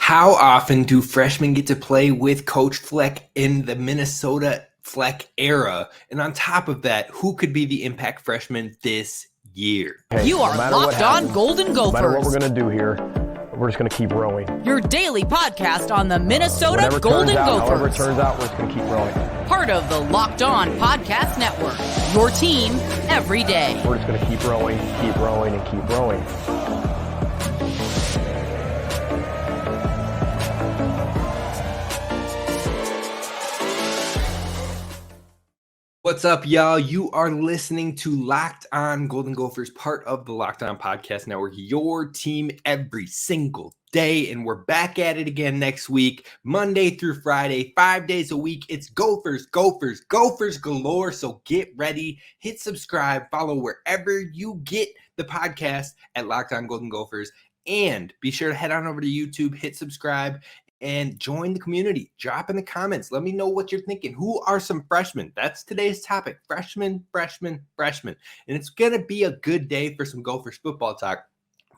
How often do freshmen get to play with Coach Fleck in the Minnesota Fleck era? And on top of that, who could be the impact freshman this year? You are Locked On Golden Gophers. No matter what we're going to do here, we're just going to keep rowing. Your daily podcast on the Minnesota Golden Gophers. However it turns out, we're just going to keep rowing. Part of the Locked On Podcast Network. Your team every day. We're just going to keep rowing, and keep rowing. What's up, y'all? You are listening to Locked On Golden Gophers, part of the Locked On Podcast Network, your team every single day. And we're back at it again next week, Monday through Friday, 5 days a week. It's Gophers, Gophers, Gophers galore. So get ready, hit subscribe, follow wherever you get the podcast at Locked On Golden Gophers. And be sure to head on over to YouTube, hit subscribe, and join the community. Drop in the comments. Let me know what you're thinking. Who are some freshmen? That's today's topic. Freshmen. And it's going to be a good day for some Gophers football talk.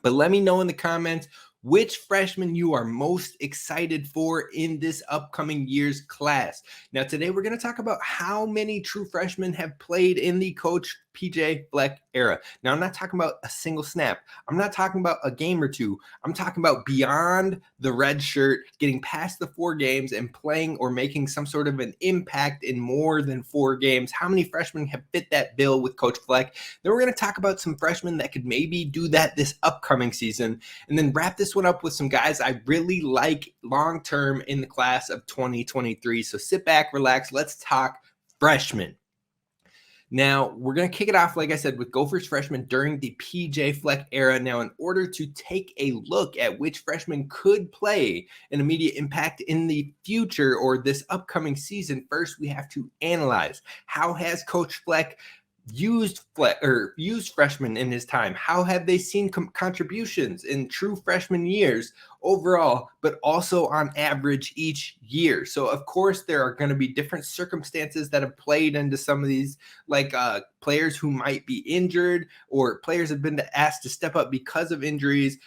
But let me know in the comments which freshman you are most excited for in this upcoming year's class. Now, today we're going to talk about how many true freshmen have played in the Coach PJ Fleck era. Now, I'm not talking about a single snap. I'm not talking about a game or two. I'm talking about beyond the red shirt, getting past the 4 games and playing or making some sort of an impact in more than 4 games. How many freshmen have fit that bill with Coach Fleck? Then we're going to talk about some freshmen that could maybe do that this upcoming season, and then wrap this one up with some guys I really like long-term in the class of 2023. So sit back, relax. Let's talk freshmen. Now, we're going to kick it off, like I said, with Gophers freshmen during the PJ Fleck era. Now, in order to take a look at which freshmen could play an immediate impact in the future or this upcoming season, first we have to analyze how has Coach Fleck used freshmen in his time. How have they seen contributions in true freshman years overall, but also on average each year? So of course there are going to be different circumstances that have played into some of these, like players who might be injured or players have been asked to step up because of injuries.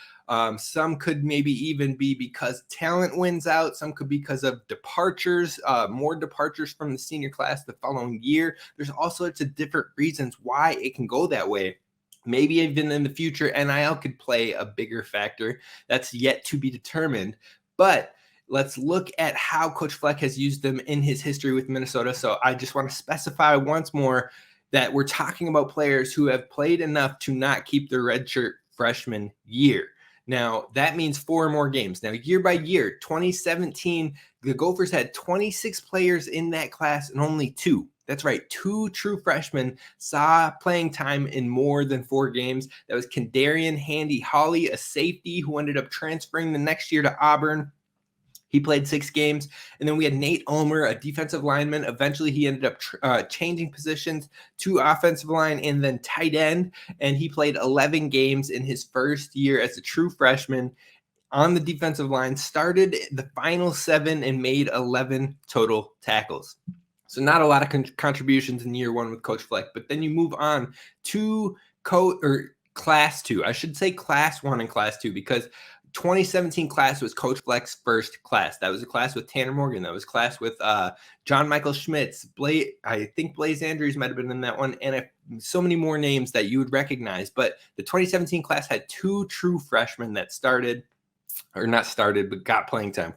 Some could maybe even be because talent wins out. Some could be because of departures, more departures from the senior class the following year. There's all sorts of different reasons why it can go that way. Maybe even in the future, NIL could play a bigger factor. That's yet to be determined. But let's look at how Coach Fleck has used them in his history with Minnesota. So I just want to specify once more that we're talking about players who have played enough to not keep their redshirt freshman year. Now, that means 4 more games. Now, year by year, 2017, the Gophers had 26 players in that class and only 2. That's right, 2 true freshmen saw playing time in more than 4 games. That was Kendarian Handy Hawley, a safety who ended up transferring the next year to Auburn. He played 6 games. And then we had Nate Ulmer, a defensive lineman. Eventually, he ended up changing positions to offensive line and then tight end. And he played 11 games in his first year as a true freshman on the defensive line, started the final 7 and made 11 total tackles. So not a lot of contributions in year 1 with Coach Fleck. But then you move on to class 2. I should say class 1 and class 2 because 2017 class was Coach Fleck's first class. That was a class with Tanner Morgan. That was a class with John Michael Schmitz. I think Blaze Andrews might have been in that one. And so many more names that you would recognize. But the 2017 class had 2 true freshmen that but got playing time.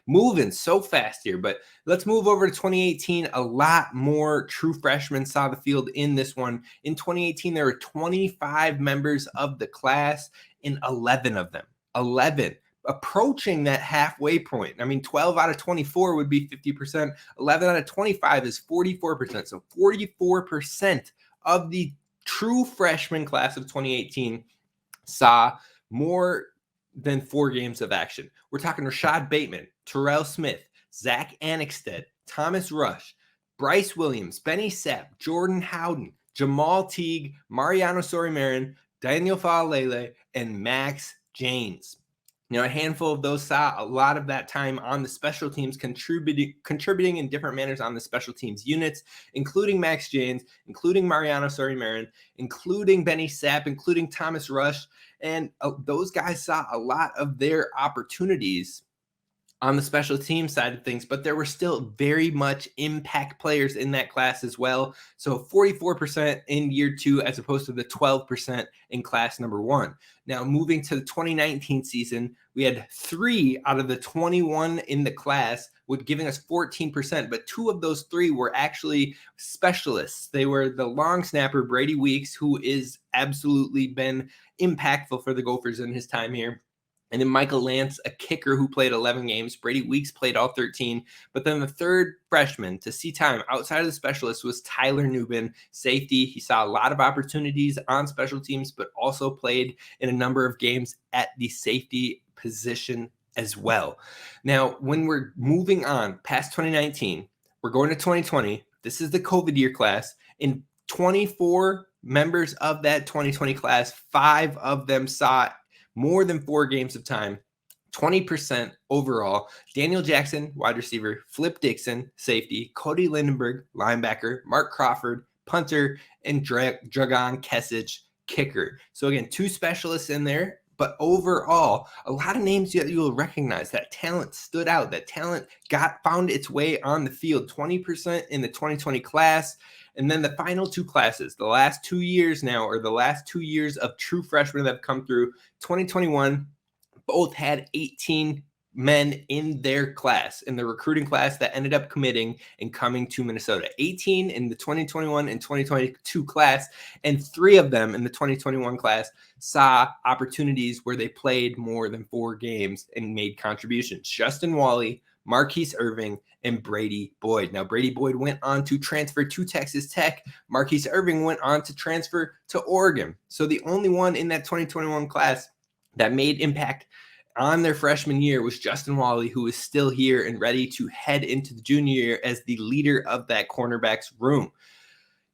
Moving so fast here. But let's move over to 2018. A lot more true freshmen saw the field in this one. In 2018, there were 25 members of the class and 11 of them. 11, approaching that halfway point. I mean, 12 out of 24 would be 50%. 11 out of 25 is 44%. So 44% of the true freshman class of 2018 saw more than 4 games of action. We're talking Rashad Bateman, Terrell Smith, Zach Annexted, Thomas Rush, Bryce Williams, Benny Sapp, Jordan Howden, Jamal Teague, Mariano Sori-Marin, Daniel Faalele, and Max Janes. A handful of those saw a lot of that time on the special teams, contributing in different manners on the special teams units, including Max Janes, including Mariano Sori-Marin, including Benny Sapp, including Thomas Rush. And those guys saw a lot of their opportunities on the special team side of things, but there were still very much impact players in that class as well. So 44% in year 2 as opposed to the 12% in class number 1. Now, moving to the 2019 season, we had 3 out of the 21 in the class, with giving us 14%, but 2 of those 3 were actually specialists. They were the long snapper, Brady Weeks, who is absolutely been impactful for the Gophers in his time here. And then Michael Lance, a kicker who played 11 games. Brady Weeks played all 13. But then the third freshman to see time outside of the specialists was Tyler Nubin, safety. He saw a lot of opportunities on special teams, but also played in a number of games at the safety position as well. Now, when we're moving on past 2019, we're going to 2020. This is the COVID year class. In 24 members of that 2020 class, 5 of them saw more than 4 games of time, 20% overall. Daniel Jackson, wide receiver, Flip Dixon, safety, Cody Lindenberg, linebacker, Mark Crawford, punter, and Dragon Kesich, kicker. So again, 2 specialists in there, but overall, a lot of names that you will recognize. That talent stood out. That talent found its way on the field. 20% in the 2020 class. And then the final 2 classes, the last 2 years now, or the last 2 years of true freshmen that have come through, 2021, both had 18 men in their class, in the recruiting class that ended up committing and coming to Minnesota. 18 in the 2021 and 2022 class, and 3 of them in the 2021 class saw opportunities where they played more than 4 games and made contributions. Justin Wally, Marquise Irving, and Brady Boyd. Now, Brady Boyd went on to transfer to Texas Tech. Marquise Irving went on to transfer to Oregon. So the only one in that 2021 class that made impact on their freshman year was Justin Wally, who is still here and ready to head into the junior year as the leader of that cornerbacks room.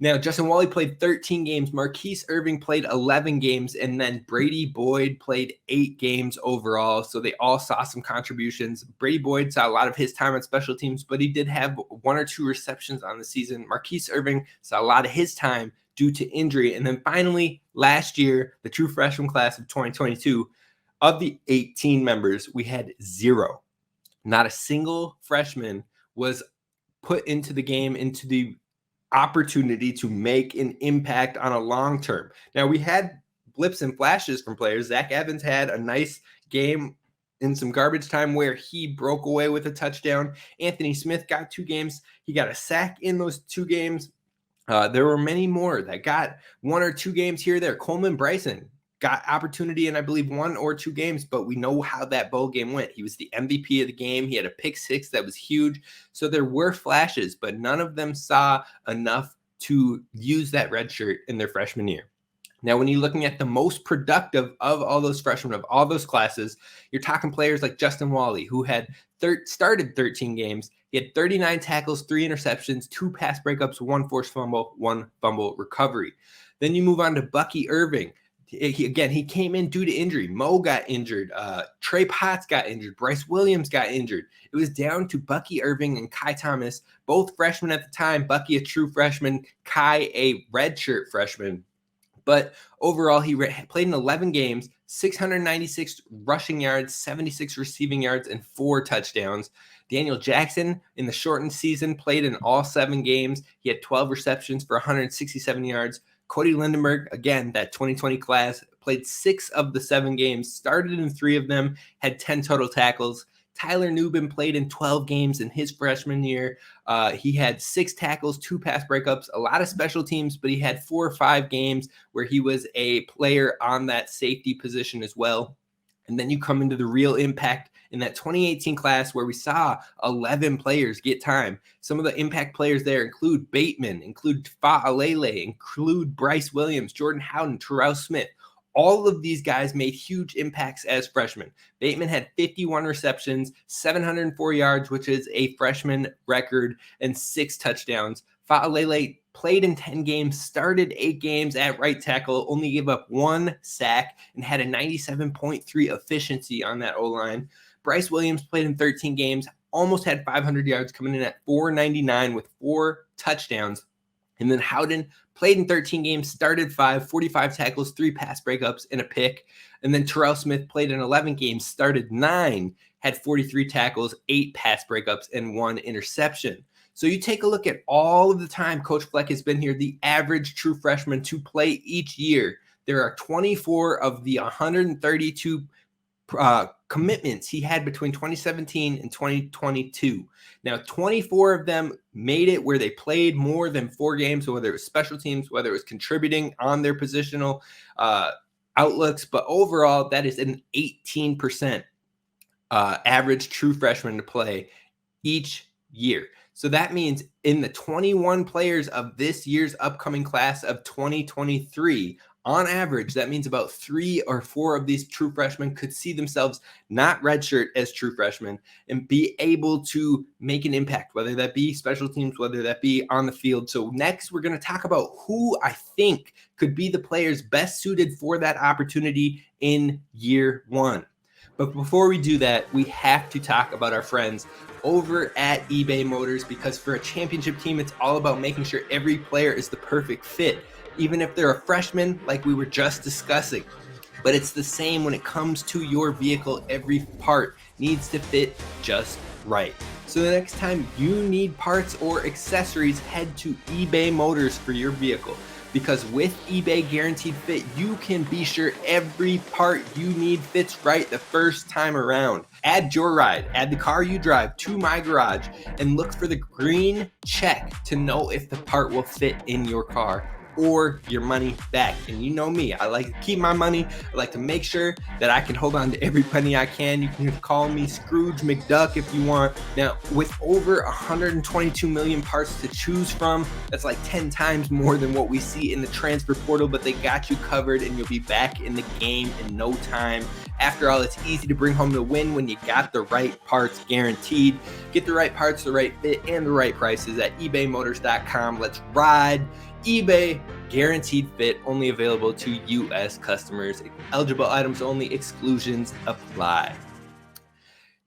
Now, Justin Wally played 13 games. Marquise Irving played 11 games. And then Brady Boyd played 8 games overall. So they all saw some contributions. Brady Boyd saw a lot of his time on special teams, but he did have 1 or 2 receptions on the season. Marquise Irving saw a lot of his time due to injury. And then finally, last year, the true freshman class of 2022, of the 18 members, we had 0. Not a single freshman was put into the game, into the opportunity to make an impact on a long term. Now, we had blips and flashes from players. Zach Evans had a nice game in some garbage time where he broke away with a touchdown. Anthony Smith got 2 games. He got a sack in those 2 games. There were many more that got 1 or 2 games here or there. Coleman Bryson got opportunity in, I believe, 1 or 2 games, but we know how that bowl game went. He was the MVP of the game. He had a pick 6 that was huge. So there were flashes, but none of them saw enough to use that red shirt in their freshman year. Now, when you're looking at the most productive of all those freshmen, of all those classes, you're talking players like Justin Wally, who had started 13 games. He had 39 tackles, 3 interceptions, 2 pass breakups, 1 forced fumble, 1 fumble recovery. Then you move on to Bucky Irving. He came in due to injury. Mo got injured. Trey Potts got injured. Bryce Williams got injured. It was down to Bucky Irving and Kai Thomas, both freshmen at the time. Bucky, a true freshman. Kai, a redshirt freshman. But overall, he played in 11 games, 696 rushing yards, 76 receiving yards, and 4 touchdowns. Daniel Jackson, in the shortened season, played in all 7 games. He had 12 receptions for 167 yards. Cody Lindenberg, again, that 2020 class, played 6 of the 7 games, started in 3 of them, had 10 total tackles. Tyler Nubin played in 12 games in his freshman year. He had 6 tackles, 2 pass breakups, a lot of special teams, but he had 4 or 5 games where he was a player on that safety position as well. And then you come into the real impact in that 2018 class where we saw 11 players get time. Some of the impact players there include Bateman, include Fa'alele, include Bryce Williams, Jordan Howden, Terrell Smith. All of these guys made huge impacts as freshmen. Bateman had 51 receptions, 704 yards, which is a freshman record, and 6 touchdowns. Fa'alele played in 10 games, started 8 games at right tackle, only gave up 1 sack, and had a 97.3 efficiency on that O-line. Bryce Williams played in 13 games, almost had 500 yards, coming in at 499 with 4 touchdowns. And then Howden played in 13 games, started 5, 45 tackles, 3 pass breakups, and a pick. And then Terrell Smith played in 11 games, started 9, had 43 tackles, 8 pass breakups, and 1 interception. So you take a look at all of the time Coach Fleck has been here, the average true freshman to play each year. There are 24 of the 132 commitments he had between 2017 and 2022. Now, 24 of them made it where they played more than 4 games, whether it was special teams, whether it was contributing on their positional outlooks. But overall, that is an 18% average true freshman to play each year. So that means in the 21 players of this year's upcoming class of 2023, on average, that means about 3 or 4 of these true freshmen could see themselves not redshirt as true freshmen and be able to make an impact, whether that be special teams, whether that be on the field. So next, we're going to talk about who I think could be the players best suited for that opportunity in year 1. But before we do that, we have to talk about our friends over at eBay Motors, because for a championship team, it's all about making sure every player is the perfect fit, even if they're a freshman like we were just discussing. But it's the same when it comes to your vehicle. Every part needs to fit just right. So the next time you need parts or accessories, head to eBay Motors for your vehicle. Because with eBay Guaranteed Fit, you can be sure every part you need fits right the first time around. Add your ride, add the car you drive to My Garage, and look for the green check to know if the part will fit in your car or your money back. And you know me, I like to keep my money. I like to make sure that I can hold on to every penny I can. You can call me Scrooge McDuck if you want. Now, with over 122 million parts to choose from, that's like 10 times more than what we see in the transfer portal, but they got you covered and you'll be back in the game in no time. After all, it's easy to bring home the win when you got the right parts guaranteed. Get the right parts, the right fit, and the right prices at ebaymotors.com. Let's ride. eBay Guaranteed Fit, only available to U.S. customers. Eligible items only. Exclusions apply.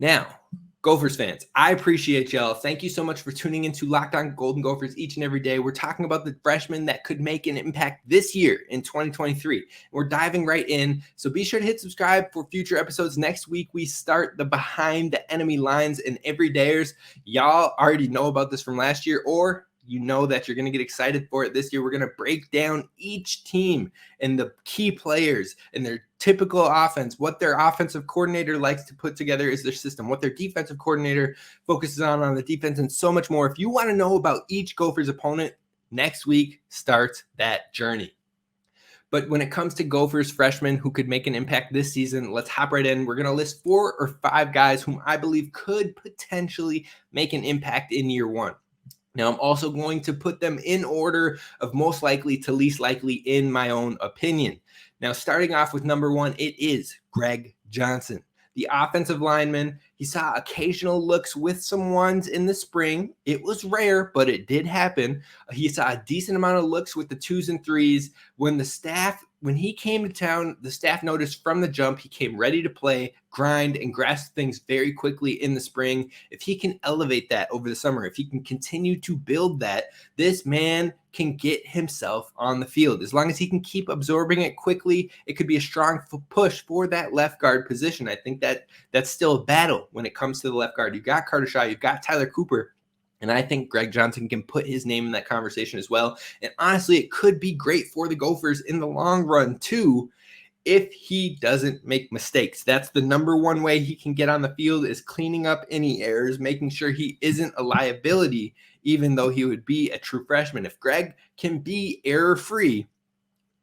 Now, Gophers fans, I appreciate y'all. Thank you so much for tuning into Locked On Golden Gophers each and every day. We're talking about the freshmen that could make an impact this year in 2023. We're diving right in, so be sure to hit subscribe for future episodes. Next week, we start the Behind the Enemy Lines and Everydayers. Y'all already know about this from last year, or you know that you're going to get excited for it this year. We're going to break down each team and the key players and their typical offense, what their offensive coordinator likes to put together is their system, what their defensive coordinator focuses on the defense, and so much more. If you want to know about each Gophers opponent, next week starts that journey. But when it comes to Gophers freshmen who could make an impact this season, let's hop right in. We're going to list 4 or 5 guys whom I believe could potentially make an impact in year 1. Now, I'm also going to put them in order of most likely to least likely in my own opinion. Now, starting off with number 1, it is Greg Johnson, the offensive lineman. He saw occasional looks with some ones in the spring. It was rare, but it did happen. He saw a decent amount of looks with the 2s and 3s. When he came to town, the staff noticed from the jump, he came ready to play, grind, and grasp things very quickly in the spring. If he can elevate that over the summer, if he can continue to build that, this man can get himself on the field. As long as he can keep absorbing it quickly, it could be a strong push for that left guard position. I think that's still a battle when it comes to the left guard. You've got Carter Shaw, you've got Tyler Cooper. And I think Greg Johnson can put his name in that conversation as well. And honestly, it could be great for the Gophers in the long run too, if he doesn't make mistakes. That's the number one way he can get on the field, is cleaning up any errors, making sure he isn't a liability, even though he would be a true freshman. If Greg can be error-free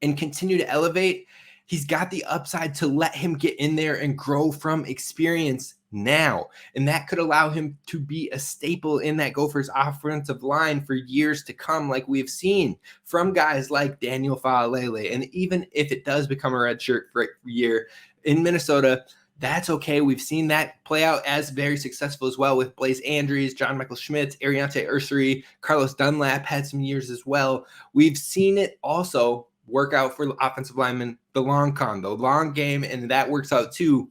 and continue to elevate, he's got the upside to let him get in there and grow from experience now. And that could allow him to be a staple in that Gophers offensive line for years to come, like we've seen from guys like Daniel Faalele. And even if it does become a redshirt for a year in Minnesota, that's okay. We've seen that play out as very successful as well with Blaze Andrews, John Michael Schmitz, Ariante Ursary, Carlos Dunlap had some years as well. We've seen it also work out for offensive linemen, the long game, and that works out too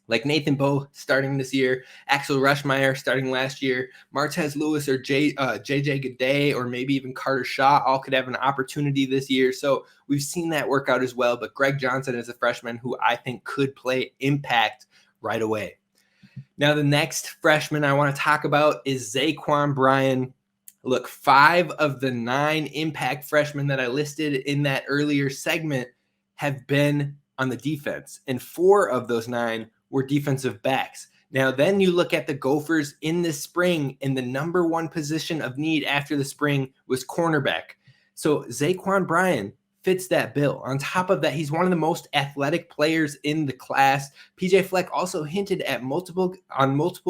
like Nathan Bowe starting this year, Axel Rushmeyer starting last year, Martez Lewis or JJ Gaudet, or maybe even Carter Shaw all could have an opportunity this year. So we've seen that work out as well. But Greg Johnson is a freshman who I think could play impact right away. Now, the next freshman I want to talk about is Zaquan Bryan. Look, 5 of the 9 impact freshmen that I listed in that earlier segment have been on the defense, and 4 of those 9 were defensive backs. Now, then you look at the Gophers in this spring, and the number 1 position of need after the spring was cornerback. So Zaquan Bryan fits that bill. On top of that, he's one of the most athletic players in the class. PJ Fleck also hinted at multiple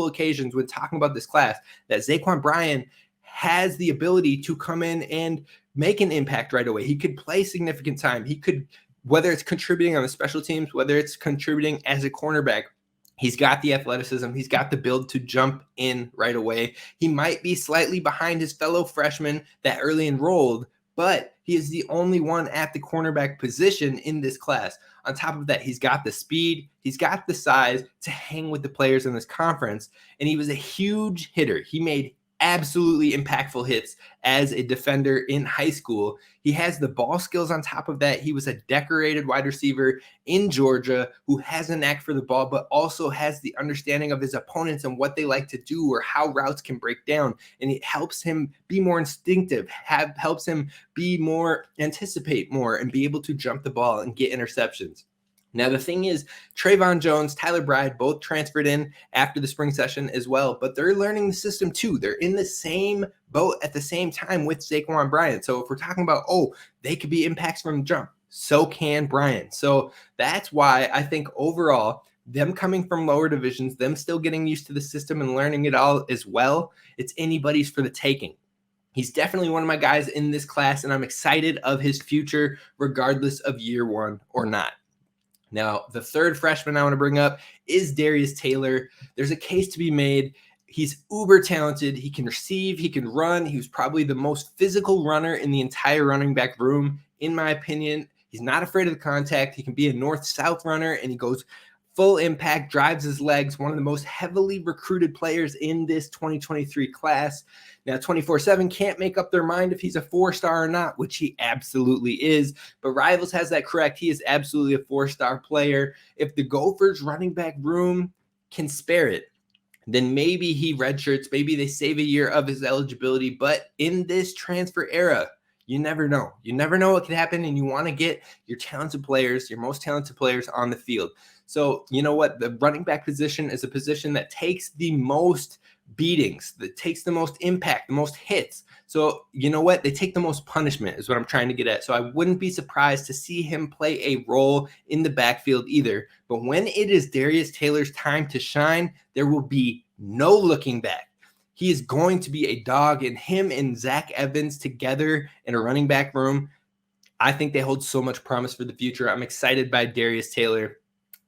occasions when talking about this class that Zaquan Bryan has the ability to come in and make an impact right away. He could play significant time. He could, whether it's contributing on the special teams, whether it's contributing as a cornerback, he's got the athleticism. He's got the build to jump in right away. He might be slightly behind his fellow freshmen that early enrolled, but he is the only one at the cornerback position in this class. On top of that, he's got the speed, he's got the size to hang with the players in this conference, and he was a huge hitter. He made absolutely impactful hits as a defender in high school. He has the ball skills on top of that. He was a decorated wide receiver in Georgia who has a knack for the ball, but also has the understanding of his opponents and what they like to do or how routes can break down. And it helps him be more instinctive, helps him be more, anticipate more, and be able to jump the ball and get interceptions. Now, the thing is, Trayvon Jones, Tyler Bride, both transferred in after the spring session as well, but they're learning the system too. They're in the same boat at the same time with Zaquan Bryan. So if we're talking about, they could be impacts from the jump, so can Bryan. So that's why I think overall, them coming from lower divisions, them still getting used to the system and learning it all as well, it's anybody's for the taking. He's definitely one of my guys in this class, and I'm excited of his future regardless of year one or not. Now, the third freshman I want to bring up is Darius Taylor. There's a case to be made. He's uber talented. He can receive. He can run. He was probably the most physical runner in the entire running back room, in my opinion. He's not afraid of the contact. He can be a north-south runner, and he goes full impact, drives his legs, one of the most heavily recruited players in this 2023 class. Now, 24/7 can't make up their mind if he's a 4-star or not, which he absolutely is. But Rivals has that correct. He is absolutely a 4-star player. If the Gophers running back room can spare it, then maybe he redshirts, maybe they save a year of his eligibility. But in this transfer era, you never know. You never know what could happen, and you want to get your talented players, your most talented players on the field. So, you know what? The running back position is a position that takes the most beatings, that takes the most impact, the most hits. So, you know what? They take the most punishment is what I'm trying to get at. So I wouldn't be surprised to see him play a role in the backfield either. But when it is Darius Taylor's time to shine, there will be no looking back. He is going to be a dog, and him and Zach Evans together in a running back room, I think they hold so much promise for the future. I'm excited by Darius Taylor.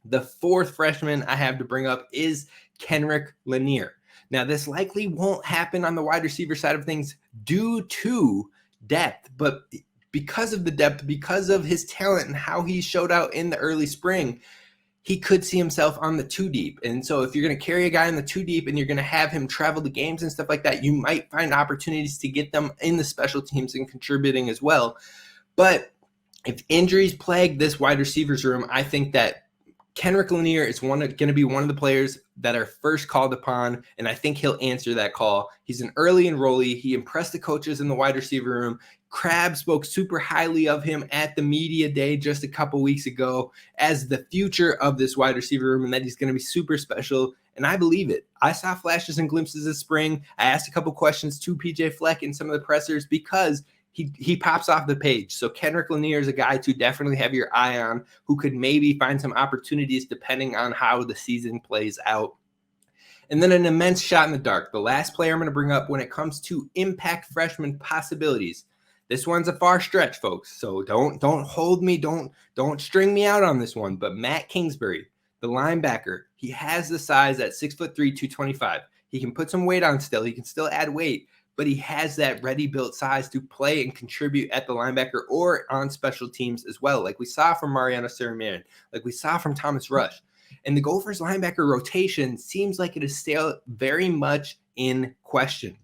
The fourth freshman I have to bring up is Kenrick Lanier. Now, this likely won't happen on the wide receiver side of things due to depth, but because of the depth, because of his talent and how he showed out in the early spring, he could see himself on the 2-deep. And so if you're going to carry a guy in the 2-deep and you're going to have him travel the games and stuff like that, you might find opportunities to get them in the special teams and contributing as well. But if injuries plague this wide receivers room, I think that Kenrick Lanier is going to be one of the players that are first called upon, and I think he'll answer that call. He's an early enrollee. He impressed the coaches in the wide receiver room. Crab spoke super highly of him at the media day just a couple weeks ago as the future of this wide receiver room, and that he's going to be super special, and I believe it. I saw flashes and glimpses this spring. I asked a couple questions to PJ Fleck and some of the pressers because he pops off the page. So Kenrick Lanier is a guy to definitely have your eye on, who could maybe find some opportunities depending on how the season plays out. And then an immense shot in the dark. The last player I'm going to bring up when it comes to impact freshman possibilities. This one's a far stretch, folks. So don't hold me, don't string me out on this one. But Matt Kingsbury, the linebacker, he has the size at 6'3", 225. He can put some weight on still. He can still add weight, but he has that ready-built size to play and contribute at the linebacker or on special teams as well, like we saw from Mariano Sirimian, like we saw from Thomas Rush. And the Gophers linebacker rotation seems like it is still very much in question.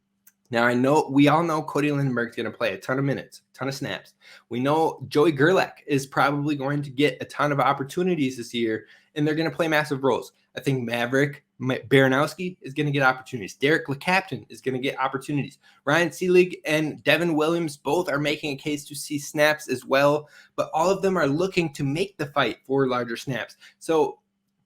Now, we all know Cody Lindenberg's going to play a ton of minutes, a ton of snaps. We know Joey Gerlach is probably going to get a ton of opportunities this year, and they're going to play massive roles. I think Maverick Baranowski is going to get opportunities. Derek LeCaptain is going to get opportunities. Ryan Seelig and Devin Williams both are making a case to see snaps as well, but all of them are looking to make the fight for larger snaps. So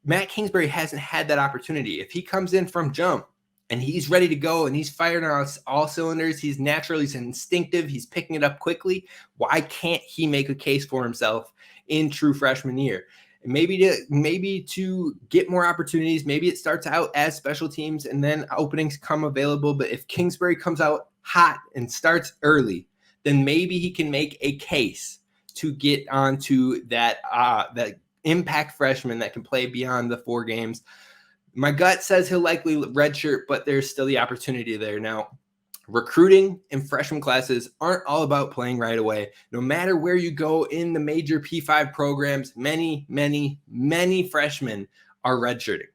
Matt Kingsbury hasn't had that opportunity. If he comes in from jump, and he's ready to go, and he's firing on all cylinders. He's instinctive. He's picking it up quickly. Why can't he make a case for himself in true freshman year? And maybe to get more opportunities. Maybe it starts out as special teams, and then openings come available. But if Kingsbury comes out hot and starts early, then maybe he can make a case to get onto that impact freshman that can play beyond the 4 games. My gut says he'll likely redshirt, but there's still the opportunity there. Now, recruiting in freshman classes aren't all about playing right away. No matter where you go in the major P5 programs, many, many, many freshmen are redshirting.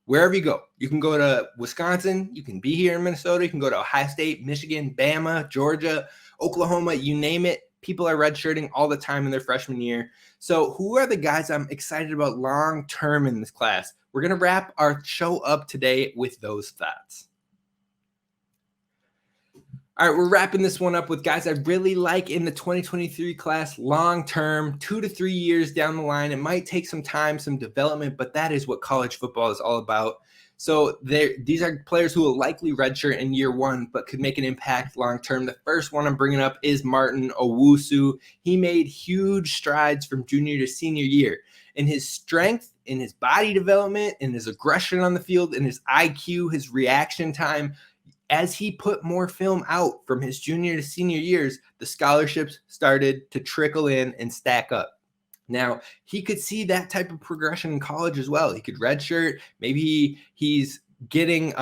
Wherever you go, you can go to Wisconsin, you can be here in Minnesota, you can go to Ohio State, Michigan, Bama, Georgia, Oklahoma, you name it. People are redshirting all the time in their freshman year. So who are the guys I'm excited about long-term in this class? We're going to wrap our show up today with those thoughts. All right, we're wrapping this one up with guys I really like in the 2023 class long-term, 2 to 3 years down the line. It might take some time, some development, but that is what college football is all about. So these are players who will likely redshirt in year 1, but could make an impact long-term. The first one I'm bringing up is Martin Owusu. He made huge strides from junior to senior year. In his strength, in his body development, in his aggression on the field, in his IQ, his reaction time, as he put more film out from his junior to senior years, the scholarships started to trickle in and stack up. Now, he could see that type of progression in college as well. He could redshirt. Maybe he's getting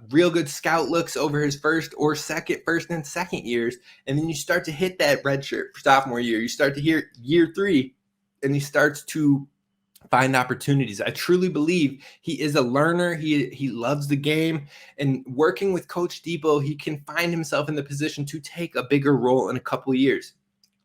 real good scout looks over his first and second years. And then you start to hit that redshirt for sophomore year. You start to hear year 3, and he starts to find opportunities. I truly believe he is a learner. He loves the game, and working with Coach Depot, he can find himself in the position to take a bigger role in a couple of years.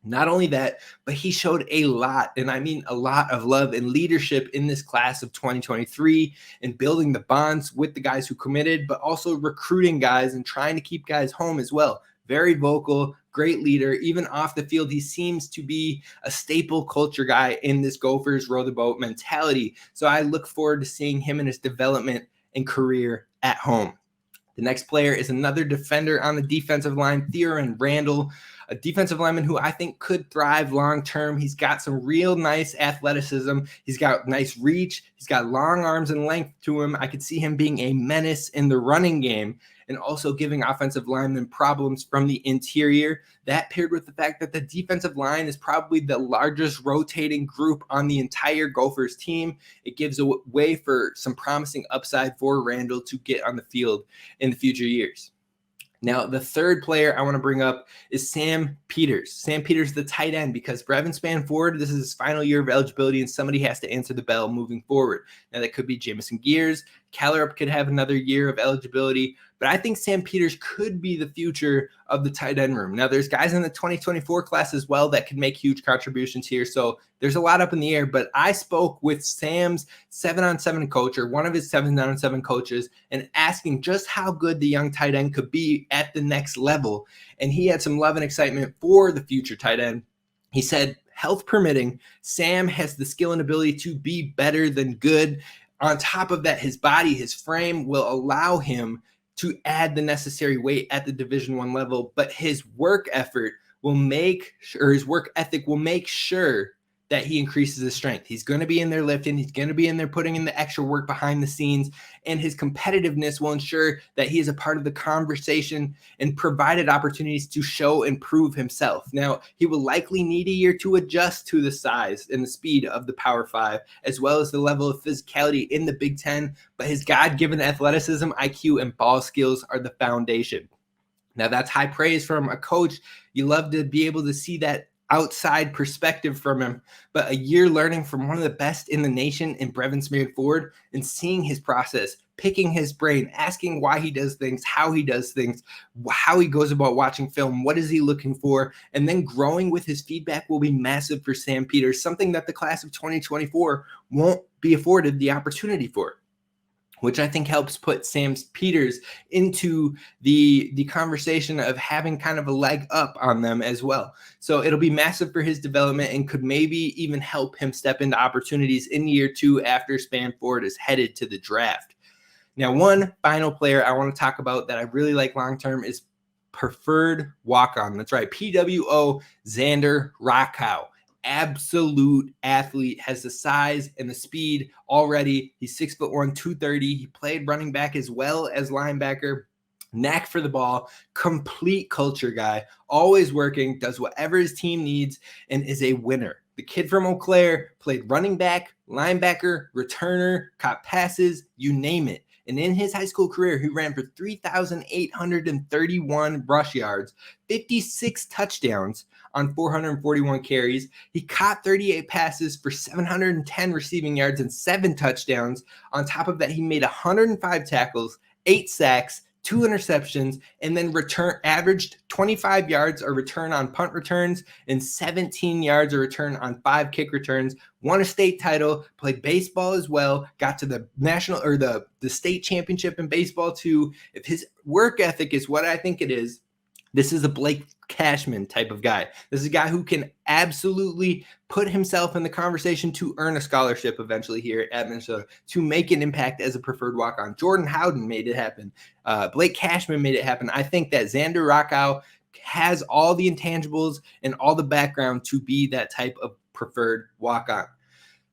Not only that, but he showed a lot, and I mean a lot of love and leadership in this class of 2023 and building the bonds with the guys who committed, but also recruiting guys and trying to keep guys home as well. Very vocal, great leader. Even off the field, he seems to be a staple culture guy in this Gophers row the boat mentality. So I look forward to seeing him in his development and career at home. The next player is another defender on the defensive line, Theoren Randall, a defensive lineman who I think could thrive long-term. He's got some real nice athleticism. He's got nice reach. He's got long arms and length to him. I could see him being a menace in the running game and also giving offensive linemen problems from the interior. That paired with the fact that the defensive line is probably the largest rotating group on the entire Gophers team, it gives a way for some promising upside for Randall to get on the field in the future years. Now, the third player I want to bring up is Sam Peters. Sam Peters, the tight end, because for Evan Spanford, this is his final year of eligibility, and somebody has to answer the bell moving forward. Now, that could be Jamison Gears. Callerup could have another year of eligibility, but I think Sam Peters could be the future of the tight end room. Now, there's guys in the 2024 class as well that could make huge contributions here, so there's a lot up in the air, but I spoke with Sam's 7-on-7 coach, or one of his 7-on-7 coaches, and asking just how good the young tight end could be at the next level, and he had some love and excitement for the future tight end. He said, health permitting, Sam has the skill and ability to be better than good. On top of that, his body, his frame will allow him to add the necessary weight at the Division I level, but his work ethic will make sure that he increases his strength. He's going to be in there lifting. He's going to be in there putting in the extra work behind the scenes, and his competitiveness will ensure that he is a part of the conversation and provided opportunities to show and prove himself. Now, he will likely need a year to adjust to the size and the speed of the Power 5, as well as the level of physicality in the Big Ten, but his God-given athleticism, IQ, and ball skills are the foundation. Now, that's high praise from a coach. You love to be able to see that outside perspective from him, but a year learning from one of the best in the nation in Brevin Smith-Ford and seeing his process, picking his brain, asking why he does things, how he goes about watching film, what is he looking for, and then growing with his feedback will be massive for Sam Peters, something that the class of 2024 won't be afforded the opportunity for, which I think helps put Sam Peters into the conversation of having kind of a leg up on them as well. So it'll be massive for his development and could maybe even help him step into opportunities in year 2 after Spanford is headed to the draft. Now, one final player I want to talk about that I really like long-term is preferred walk-on. That's right, PWO Xander Rockow. Absolute athlete, has the size and the speed already. He's 6'1", 230. He played running back as well as linebacker. Knack for the ball, complete culture guy, always working, does whatever his team needs, and is a winner. The kid from Eau Claire played running back, linebacker, returner, caught passes, you name it. And in his high school career, he ran for 3,831 rush yards, 56 touchdowns on 441 carries. He caught 38 passes for 710 receiving yards and 7 touchdowns. On top of that, he made 105 tackles, 8 sacks, 2 interceptions, and then averaged 25 yards a return on punt returns and 17 yards a return on 5 kick returns. Won a state title, played baseball as well, got to the national or the state championship in baseball too. If his work ethic is what I think it is, this is a Blake Cashman type of guy. This is a guy who can absolutely put himself in the conversation to earn a scholarship eventually here at Minnesota, to make an impact as a preferred walk-on. Jordan Howden made it happen. Blake Cashman made it happen. I think that Xander Rockow has all the intangibles and all the background to be that type of preferred walk-on.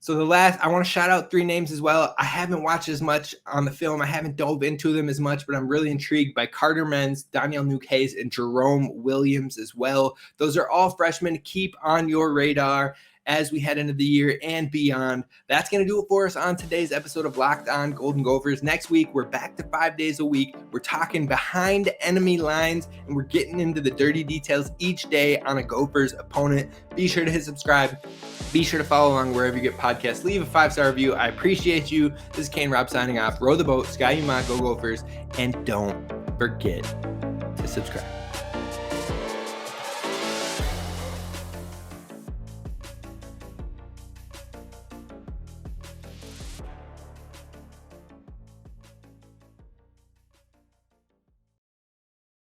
So I want to shout out 3 names as well. I haven't watched as much on the film. I haven't dove into them as much, but I'm really intrigued by Carter Menz, Daniel Nuke-Hayes, and Jerome Williams as well. Those are all freshmen to keep on your radar as we head into the year and beyond. That's going to do it for us on today's episode of Locked On Golden Gophers. Next week, we're back to 5 days a week. We're talking behind enemy lines, and we're getting into the dirty details each day on a Gophers opponent. Be sure to hit subscribe. Be sure to follow along wherever you get podcasts. Leave a 5-star review. I appreciate you. This is Kane Rob signing off. Row the boat. Sky you ma, go Gophers. And don't forget to subscribe.